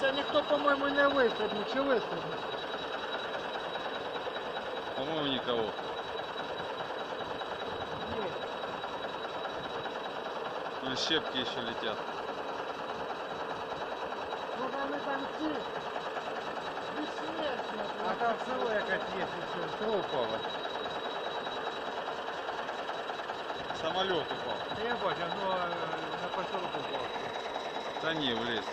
а ніхто, по-моєму, не вистрибнув. Чи вистрибнув? По-моему, никого. Ні. Ну, щепки еще летят. Ну, вони там ці. Безсмертно. А там село якась є, що село впало. Самолет упал. Я бачу, ну на поселок упало. Да не, в лес.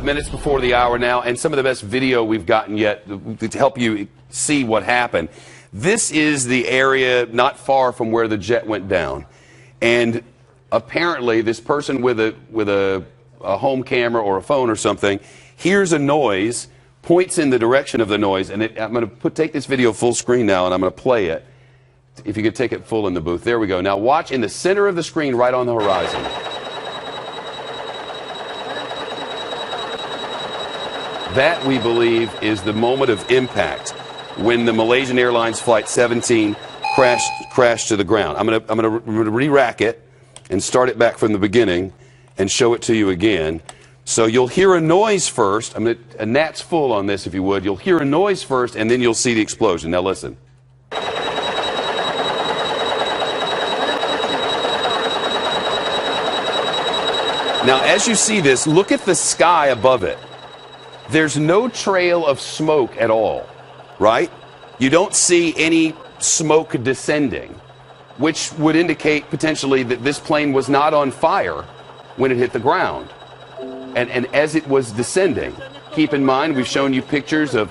Minutes before the hour now, and some of the best video we've gotten yet to help you see what happened. This is the area not far from where the jet went down, and apparently this person with a home camera or a phone or something hears a noise, points in the direction of the noise, and I'm going to take this video full screen now, and I'm going to play it. If you could take it full in the booth. There we go. Now watch in the center of the screen right on the horizon. That, we believe, is the moment of impact when the Malaysian Airlines Flight 17 crashed to the ground. I'm going to re-rack it and start it back from the beginning and show it to you again. So you'll hear a noise first. And Nat's full on this, if you would. You'll hear a noise first, and then you'll see the explosion. Now listen. Now, as you see this, look at the sky above it. There's no trail of smoke at all, right? You don't see any smoke descending, which would indicate potentially that this plane was not on fire when it hit the ground. And as it was descending, keep in mind, we've shown you pictures of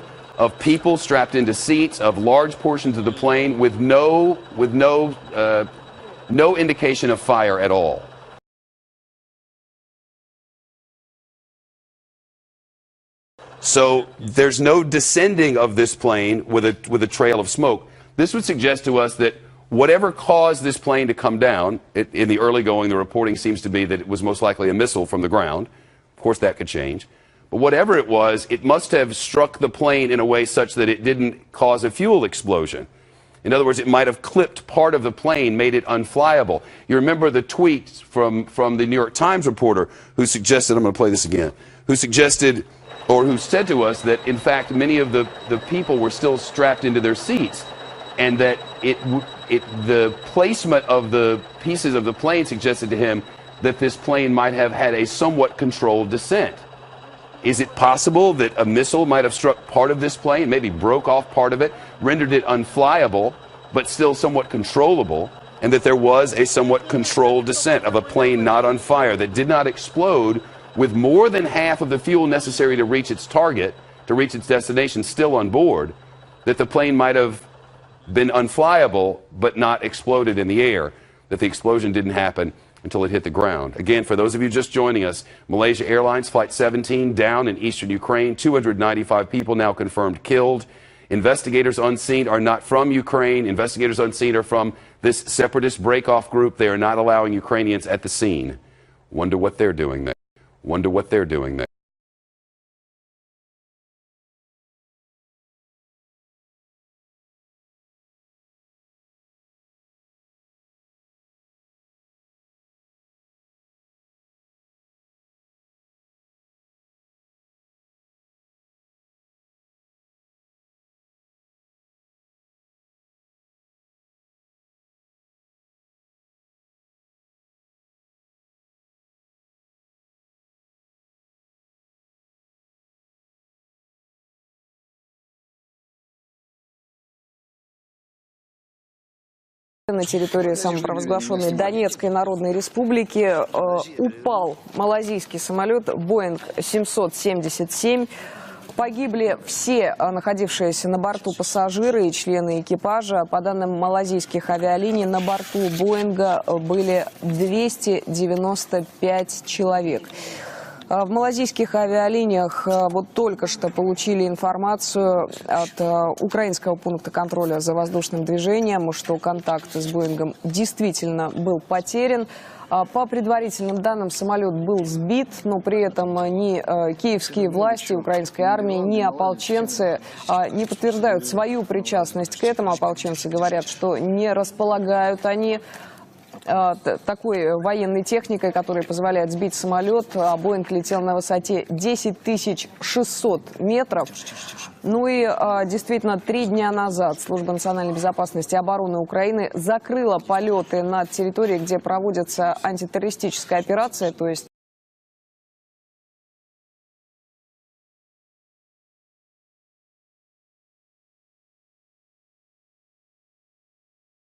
people strapped into seats, of large portions of the plane with no indication of fire at all. So there's no descending of this plane with a trail of smoke. This would suggest to us that whatever caused this plane to come down, in the early going, the reporting seems to be that it was most likely a missile from the ground. Of course, that could change. But whatever it was, it must have struck the plane in a way such that it didn't cause a fuel explosion. In other words, it might have clipped part of the plane, made it unflyable. You remember the tweets from the New York Times reporter who suggested, I'm going to play this again, who suggested, or who said to us that, in fact, many of the people were still strapped into their seats, and that the placement of the pieces of the plane suggested to him that this plane might have had a somewhat controlled descent. Is it possible that a missile might have struck part of this plane, maybe broke off part of it, rendered it unflyable, but still somewhat controllable, and that there was a somewhat controlled descent of a plane not on fire that did not explode with more than half of the fuel necessary to reach its target, to reach its destination still on board, that the plane might have been unflyable but not exploded in the air, that the explosion didn't happen until it hit the ground. Again, for those of you just joining us, Malaysia Airlines Flight 17 down in eastern Ukraine, 295 people now confirmed killed. Investigators on scene are not from Ukraine. Investigators on scene are from this separatist break-off group. They are not allowing Ukrainians at the scene. Wonder what they're doing there. Wonder what they're doing there. На территории самопровозглашенной Донецкой Народной Республики упал малазийский самолет Boeing 777. Погибли все находившиеся на борту пассажиры и члены экипажа. По данным малазийских авиалиний, на борту Боинга были 295 человек. В малазийских авиалиниях вот только что получили информацию от украинского пункта контроля за воздушным движением, что контакт с Боингом действительно был потерян. По предварительным данным, самолет был сбит, но при этом ни киевские власти, украинская армия, ни ополченцы не подтверждают свою причастность к этому. Ополченцы говорят, что не располагают они такой военной техникой, которая позволяет сбить самолет. Боинг летел на высоте 10 600 метров. Ну и действительно, 3 дня назад Служба национальной безопасности и обороны Украины закрыла полеты над территорией, где проводится антитеррористическая операция, то есть